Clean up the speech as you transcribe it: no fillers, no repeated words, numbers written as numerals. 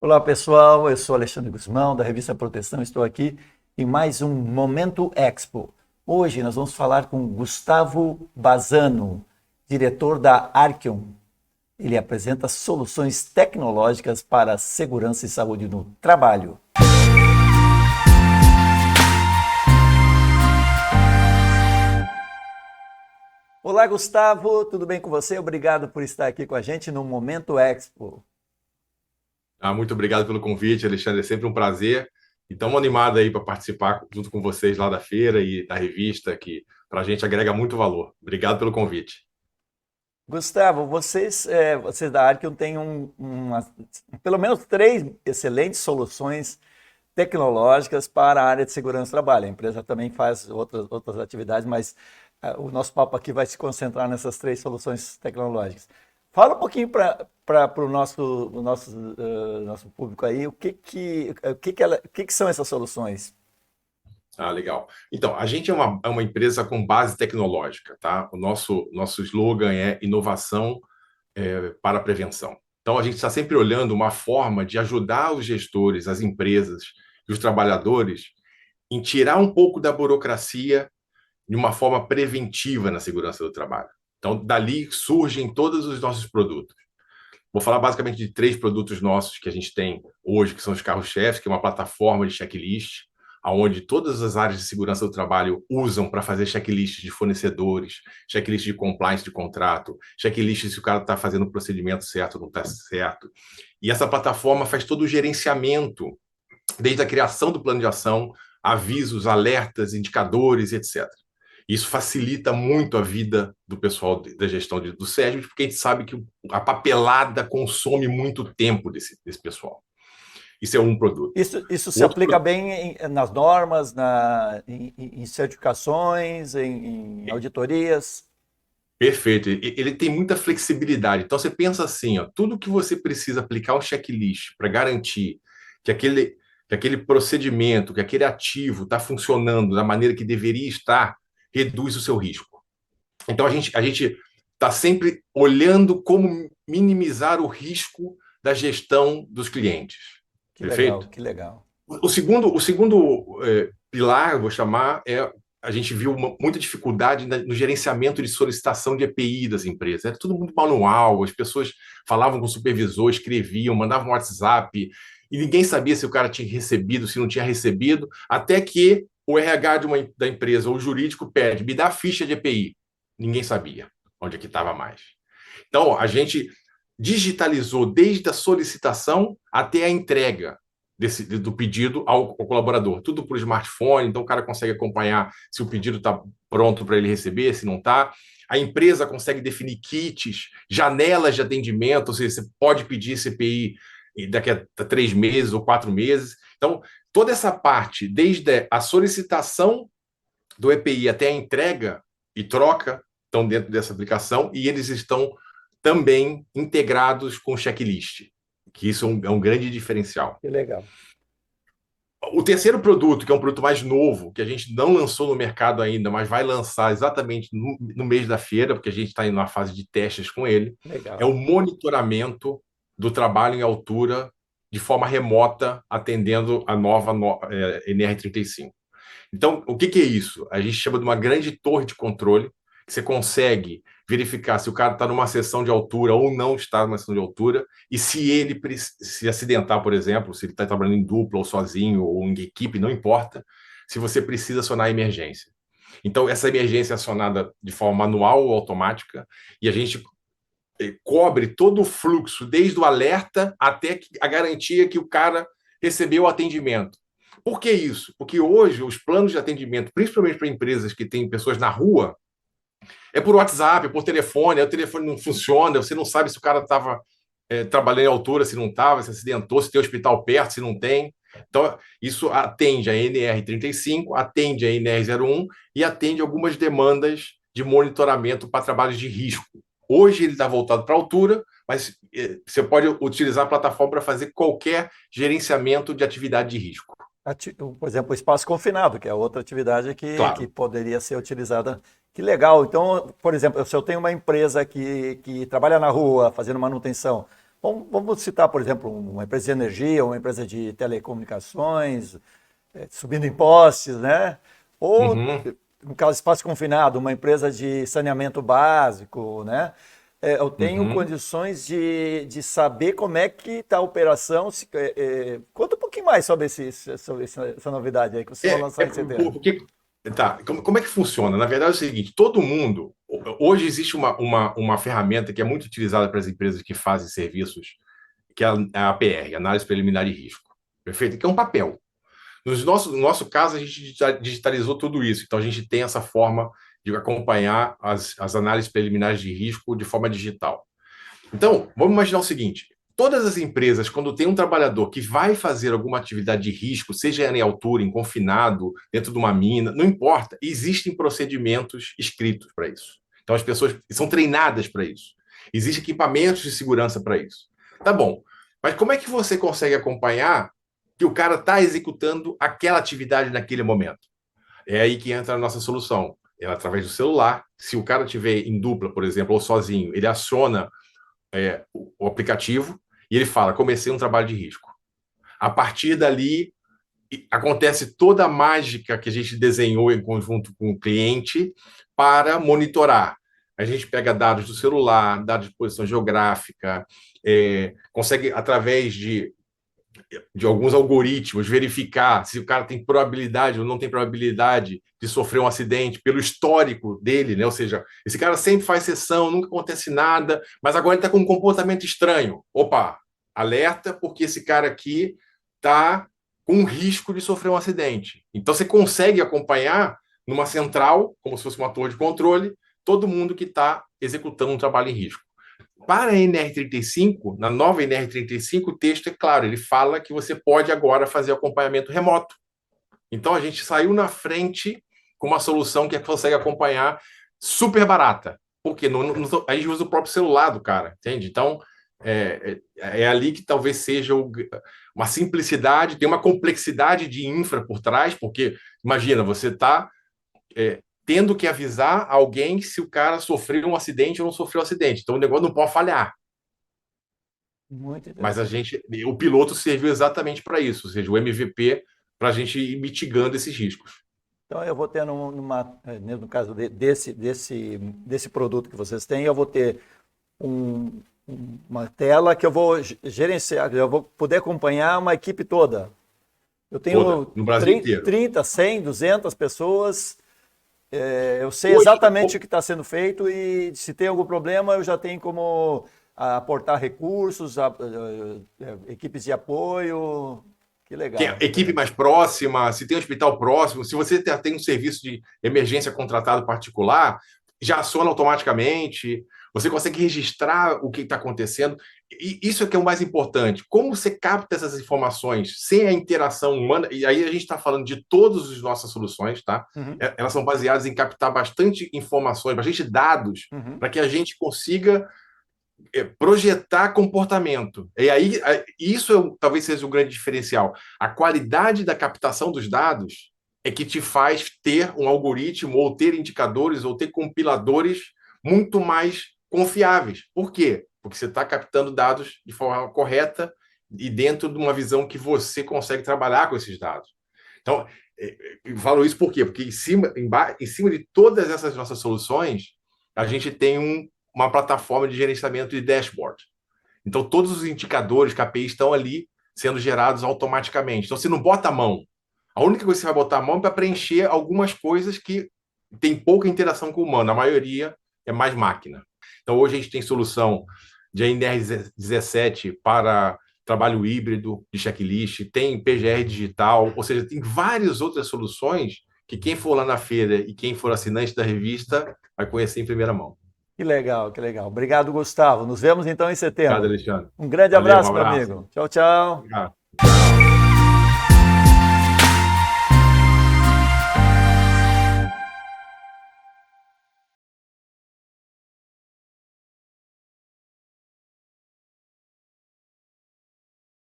Olá pessoal, eu sou Alexandre Guzmão da revista Proteção, estou aqui em mais um Momento Expo. Hoje nós vamos falar com Gustavo Bazzano, diretor da Archeon. Ele apresenta soluções tecnológicas para segurança e saúde no trabalho. Olá Gustavo, tudo bem com você? Obrigado por estar aqui com a gente no Momento Expo. Muito obrigado pelo convite, Alexandre. É sempre um prazer. E estamos animados aí para participar junto com vocês lá da feira e da revista, que para a gente agrega muito valor. Obrigado pelo convite. Gustavo, vocês da Archeon têm pelo menos três excelentes soluções tecnológicas para a área de segurança do trabalho. A empresa também faz outras atividades, mas o nosso papo aqui vai se concentrar nessas três soluções tecnológicas. Fala um pouquinho para o nosso público aí, o que que são essas soluções? Legal. Então, a gente é uma empresa com base tecnológica, tá? O nosso slogan é inovação para a prevenção. Então, a gente está sempre olhando uma forma de ajudar os gestores, as empresas e os trabalhadores em tirar um pouco da burocracia de uma forma preventiva na segurança do trabalho. Então, dali surgem todos os nossos produtos. Vou falar basicamente de três produtos nossos que a gente tem hoje, que são os carros-chefes, que é uma plataforma de checklist, onde todas as áreas de segurança do trabalho usam para fazer checklist de fornecedores, checklist de compliance de contrato, checklist se o cara está fazendo o procedimento certo ou não está certo. E essa plataforma faz todo o gerenciamento, desde a criação do plano de ação, avisos, alertas, indicadores, etc. Isso facilita muito a vida do pessoal da gestão do SESB, porque a gente sabe que a papelada consome muito tempo desse pessoal. Isso é um produto. Isso O se outro aplica bem nas normas, em certificações, em auditorias? Perfeito. Ele tem muita flexibilidade. Então, você pensa assim, ó, tudo que você precisa aplicar um checklist para garantir que aquele procedimento, que aquele ativo está funcionando da maneira que deveria estar, reduz o seu risco. Então, a gente está sempre olhando como minimizar o risco da gestão dos clientes. Que legal, Perfeito? que legal. O segundo pilar, eu vou chamar, a gente viu muita dificuldade no gerenciamento de solicitação de EPI das empresas. Era tudo muito manual, as pessoas falavam com o supervisor, escreviam, mandavam um WhatsApp, e ninguém sabia se o cara tinha recebido, se não tinha recebido, até que o RH da empresa ou o jurídico pede, me dá a ficha de EPI. Ninguém sabia onde é que estava mais. Então, a gente digitalizou desde a solicitação até a entrega do pedido ao colaborador. Tudo por smartphone, então o cara consegue acompanhar se o pedido está pronto para ele receber, se não está. A empresa consegue definir kits, janelas de atendimento, ou seja, você pode pedir CPI daqui a 3 meses ou 4 meses. Então, toda essa parte, desde a solicitação do EPI até a entrega e troca, estão dentro dessa aplicação e eles estão também integrados com o checklist, que isso é um grande diferencial. Que legal. O terceiro produto, que é um produto mais novo, que a gente não lançou no mercado ainda, mas vai lançar exatamente no mês da feira, porque a gente está em uma fase de testes com ele, é o Legal. monitoramento do trabalho em altura de forma remota, atendendo a nova NR35. Então, o que é isso? A gente chama de uma grande torre de controle, que você consegue verificar se o cara está numa seção de altura ou não está numa seção de altura, e se ele se acidentar, por exemplo, se ele está trabalhando em dupla ou sozinho ou em equipe, não importa, se você precisa acionar a emergência. Então, essa emergência é acionada de forma manual ou automática, e a gente cobre todo o fluxo, desde o alerta até a garantia que o cara recebeu o atendimento. Por que isso? Porque hoje os planos de atendimento, principalmente para empresas que têm pessoas na rua, é por WhatsApp, é por telefone, aí o telefone não funciona, você não sabe se o cara estava trabalhando em altura, se não estava, se acidentou, se tem hospital perto, se não tem. Então, isso atende a NR35, atende a NR01 e atende algumas demandas de monitoramento para trabalhos de risco. Hoje ele está voltado para a altura, mas você pode utilizar a plataforma para fazer qualquer gerenciamento de atividade de risco. Por exemplo, o espaço confinado, que é outra atividade que Claro. poderia ser utilizada. Que legal. Então, por exemplo, se eu tenho uma empresa que trabalha na rua fazendo manutenção, Vamos citar, por exemplo, uma empresa de energia, uma empresa de telecomunicações, subindo em postes, né? Ou, Uhum, no caso, espaço confinado, uma empresa de saneamento básico, né? Eu tenho uhum. condições de saber como é que está a operação. Conta um pouquinho mais sobre, sobre essa novidade aí que vocês vão lançar em setembro. Porque, tá, como é que funciona? Na verdade é o seguinte, todo mundo, hoje existe uma ferramenta que é muito utilizada para as empresas que fazem serviços, que é a APR, Análise Preliminar de Risco, perfeito? Que é um papel. No nosso caso, a gente digitalizou tudo isso, então a gente tem essa forma de acompanhar as análises preliminares de risco de forma digital. Então, vamos imaginar o seguinte: todas as empresas, quando tem um trabalhador que vai fazer alguma atividade de risco, seja em altura, em confinado, dentro de uma mina, não importa, existem procedimentos escritos para isso. Então, as pessoas são treinadas para isso. Existem equipamentos de segurança para isso. Tá bom, mas como é que você consegue acompanhar que o cara está executando aquela atividade naquele momento? É aí que entra a nossa solução. É através do celular. Se o cara estiver em dupla, por exemplo, ou sozinho, ele aciona o aplicativo e ele fala: comecei um trabalho de risco. A partir dali, acontece toda a mágica que a gente desenhou em conjunto com o cliente para monitorar. A gente pega dados do celular, dados de posição geográfica, consegue, através de alguns algoritmos, verificar se o cara tem probabilidade ou não tem probabilidade de sofrer um acidente pelo histórico dele, né? Ou seja, esse cara sempre faz sessão, nunca acontece nada, mas agora ele está com um comportamento estranho. Opa, alerta, porque esse cara aqui está com um risco de sofrer um acidente. Então você consegue acompanhar numa central, como se fosse uma torre de controle, todo mundo que está executando um trabalho em risco. Para a NR35, na nova NR35, o texto é claro, ele fala que você pode agora fazer acompanhamento remoto. Então a gente saiu na frente com uma solução que consegue acompanhar super barata. Porque a gente usa o próprio celular do cara, entende? Então é ali que talvez seja uma simplicidade, tem uma complexidade de infra por trás, porque imagina, você está tendo que avisar alguém se o cara sofreu um acidente ou não sofreu um acidente. Então o negócio não pode falhar. Muito Mas interessante. o piloto serviu exatamente para isso, ou seja, o MVP para a gente ir mitigando esses riscos. Então, eu vou ter, no caso desse produto que vocês têm, eu vou ter um- uma tela que eu vou gerenciar, eu vou poder acompanhar uma equipe toda. Eu Toda, tenho no Brasil inteiro. 30, 100, 200 pessoas, eu sei Hoje, exatamente o que está sendo feito e se tem algum problema eu já tenho como aportar recursos, equipes de apoio. Que legal, que equipe legal. mais próxima, se tem um hospital próximo, se você tem um serviço de emergência contratado particular, já aciona automaticamente, você consegue registrar o que está acontecendo. E isso é que é o mais importante. Como você capta essas informações sem a interação humana? E aí a gente está falando de todas as nossas soluções, tá? Uhum, Elas são baseadas em captar bastante informações, bastante dados, uhum. para que a gente consiga projetar comportamento. E aí, isso talvez seja o grande diferencial. A qualidade da captação dos dados é que te faz ter um algoritmo, ou ter indicadores, ou ter compiladores muito mais confiáveis. Por quê? Porque você está captando dados de forma correta e dentro de uma visão que você consegue trabalhar com esses dados. Então, eu falo isso por quê? Porque em cima de todas essas nossas soluções, a gente tem uma plataforma de gerenciamento de dashboard. Então, todos os indicadores KPIs estão ali sendo gerados automaticamente. Então, você não bota a mão. A única coisa que você vai botar a mão é para preencher algumas coisas que tem pouca interação com o humano. A maioria é mais máquina. Então, hoje a gente tem solução de NR17 para trabalho híbrido de checklist, tem PGR digital, ou seja, tem várias outras soluções que quem for lá na feira e quem for assinante da revista vai conhecer em primeira mão. Que legal, que legal. Obrigado, Gustavo. Nos vemos então em Obrigado, setembro. Alexandre. Um grande Valeu, um abraço, meu abraço. amigo. Tchau, tchau. Obrigado.